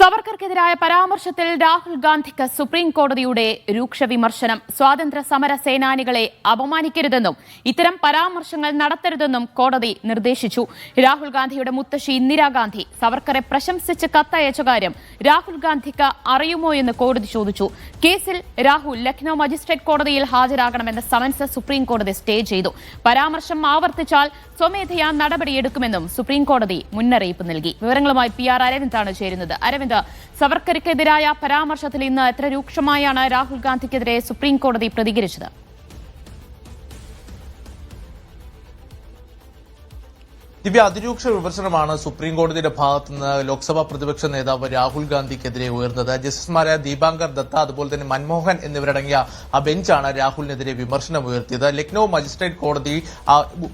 സവർക്കർക്കെതിരായ പരാമർശത്തിൽ രാഹുൽ ഗാന്ധിക്ക് സുപ്രീം കോടതിയുടെ രൂക്ഷ വിമർശനം. സ്വാതന്ത്ര്യ സമര സേനാനികളെ അപമാനിക്കരുതെന്നും ഇത്തരം പരാമർശങ്ങൾ നടത്തരുതെന്നും കോടതി നിർദ്ദേശിച്ചു. രാഹുൽ ഗാന്ധിയുടെ മുത്തശ്ശി ഇന്ദിരാഗാന്ധി സവർക്കറെ പ്രശംസിച്ച് കത്തയച്ച കാര്യം രാഹുൽ ഗാന്ധിക്ക് അറിയുമോ എന്ന് കോടതി ചോദിച്ചു. കേസിൽ രാഹുൽ ലക്നൌ മജിസ്ട്രേറ്റ് കോടതിയിൽ ഹാജരാകണമെന്ന സമൻസ് സുപ്രീം കോടതി സ്റ്റേ ചെയ്തു. പരാമർശം ആവർത്തിച്ചാൽ സ്വമേധയാ നടപടിയെടുക്കുമെന്നും സുപ്രീം കോടതി മുന്നറിയിപ്പ് നൽകി. വിവരങ്ങളുമായി PR അരവിന്ദാണ് ചേരുന്നത്. അരവിന്ദ്, സവർക്കർക്കെതിരായ പരാമർശത്തിൽ ഇന്ന് എത്ര രൂക്ഷമായാണ് രാഹുൽ ഗാന്ധിക്കെതിരെ സുപ്രീം കോടതി പ്രതികരിച്ചത്? ദിവ്യ, അതിരൂക്ഷ വിമർശനമാണ് സുപ്രീം കോടതിയുടെ ഭാഗത്തുനിന്ന് ലോക്സഭാ പ്രതിപക്ഷ നേതാവ് രാഹുൽ ഗാന്ധിക്കെതിരെ ഉയർന്നത്. ജസ്റ്റിസുമാരായ ദീപാങ്കർ ദത്ത, അതുപോലെ തന്നെ മൻമോഹൻ എന്നിവരടങ്ങിയ ആ ബെഞ്ചാണ് രാഹുലിനെതിരെ വിമർശനം ഉയർത്തിയത്. ലക്നൌ മജിസ്ട്രേറ്റ് കോടതി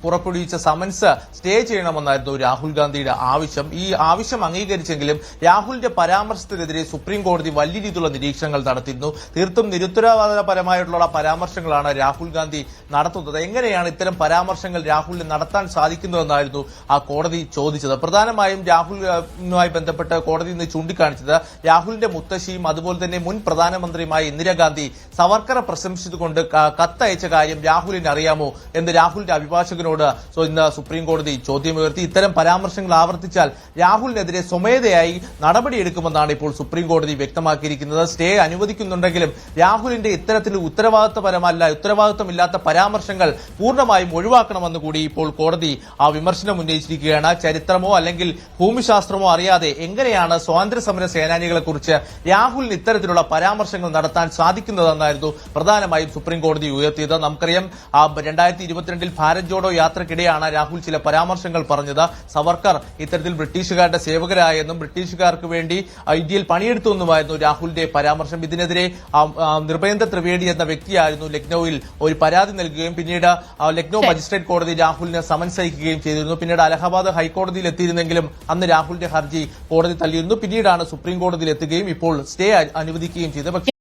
പുറപ്പെടുവിച്ച സമൻസ് സ്റ്റേ ചെയ്യണമെന്നായിരുന്നു രാഹുൽ ഗാന്ധിയുടെ ആവശ്യം. ഈ ആവശ്യം അംഗീകരിച്ചെങ്കിലും രാഹുലിന്റെ പരാമർശത്തിനെതിരെ സുപ്രീം കോടതി വലിയ രീതിയിലുള്ള നിരീക്ഷണങ്ങൾ നടത്തിയിരുന്നു. തീർത്തും നിരുത്തരവാദപരമായിട്ടുള്ള പരാമർശങ്ങളാണ് രാഹുൽ ഗാന്ധി നടത്തുന്നത്. എങ്ങനെയാണ് ഇത്തരം പരാമർശങ്ങൾ രാഹുലിന് നടത്താൻ സാധിക്കുന്നതെന്നായിരുന്നു ആ കോടതി ചോദിച്ചത്. പ്രധാനമായും രാഹുലുമായി ബന്ധപ്പെട്ട് കോടതി ഇന്ന് ചൂണ്ടിക്കാണിച്ചത് രാഹുലിന്റെ മുത്തശ്ശിയും അതുപോലെ തന്നെ മുൻ പ്രധാനമന്ത്രിയുമായ ഇന്ദിരാഗാന്ധി സവർക്കറെ പ്രശംസിച്ചുകൊണ്ട് കത്തയച്ച കാര്യം രാഹുലിന് അറിയാമോ എന്ന് രാഹുലിന്റെ അഭിഭാഷകനോട് ഇന്ന് സുപ്രീം കോടതി ചോദ്യമുയർത്തി. ഇത്തരം പരാമർശങ്ങൾ ആവർത്തിച്ചാൽ രാഹുലിനെതിരെ സ്വമേധയായി നടപടിയെടുക്കുമെന്നാണ് ഇപ്പോൾ സുപ്രീം കോടതി വ്യക്തമാക്കിയിരിക്കുന്നത്. സ്റ്റേ അനുവദിക്കുന്നുണ്ടെങ്കിലും രാഹുലിന്റെ ഇത്തരത്തിൽ ഉത്തരവാദിത്തമില്ലാത്ത പരാമർശങ്ങൾ പൂർണ്ണമായും ഒഴിവാക്കണമെന്ന് കൂടി ഇപ്പോൾ കോടതി ആ വിമർശനം ഉന്നയിച്ചിരിക്കുകയാണ്. ചരിത്രമോ അല്ലെങ്കിൽ ഭൂമിശാസ്ത്രമോ അറിയാതെ എങ്ങനെയാണ് സ്വാതന്ത്ര്യ സമര സേനാനികളെ കുറിച്ച് രാഹുലിന് ഇത്തരത്തിലുള്ള പരാമർശങ്ങൾ നടത്താൻ സാധിക്കുന്നതെന്നായിരുന്നു പ്രധാനമായും സുപ്രീം കോടതി ഉയർത്തിയത്. നമുക്കറിയാം, 2022 ഭാരത് ജോഡോ യാത്രക്കിടെയാണ് രാഹുൽ ചില പരാമർശങ്ങൾ പറഞ്ഞത്. സവർക്കർ ഇത്തരത്തിൽ ബ്രിട്ടീഷുകാരുടെ സേവകരായെന്നും ബ്രിട്ടീഷുകാർക്ക് വേണ്ടി ഇന്ത്യയിൽ പണിയെടുത്തുവെന്നുമായിരുന്നു രാഹുലിന്റെ പരാമർശം. ഇതിനെതിരെ നിർഭേന്ദ്ര ത്രിവേദി എന്ന വ്യക്തിയായിരുന്നു ലക്നൌവിൽ ഒരു പരാതി നൽകുകയും പിന്നീട് ലക്നൌ മജിസ്ട്രേറ്റ് കോടതി രാഹുലിന് സമൻസ് അയക്കുകയും ചെയ്തിരുന്നു. പിന്നീട് അലഹബാദ് ഹൈക്കോടതിയിൽ എത്തിയിരുന്നെങ്കിലും അന്ന് രാഹുലിന്റെ ഹർജി കോടതി തള്ളിയിരുന്നു. പിന്നീടാണ് സുപ്രീം കോടതിയിൽ എത്തുകയും ഇപ്പോൾ സ്റ്റേ അനുവദിക്കുകയും ചെയ്തത്.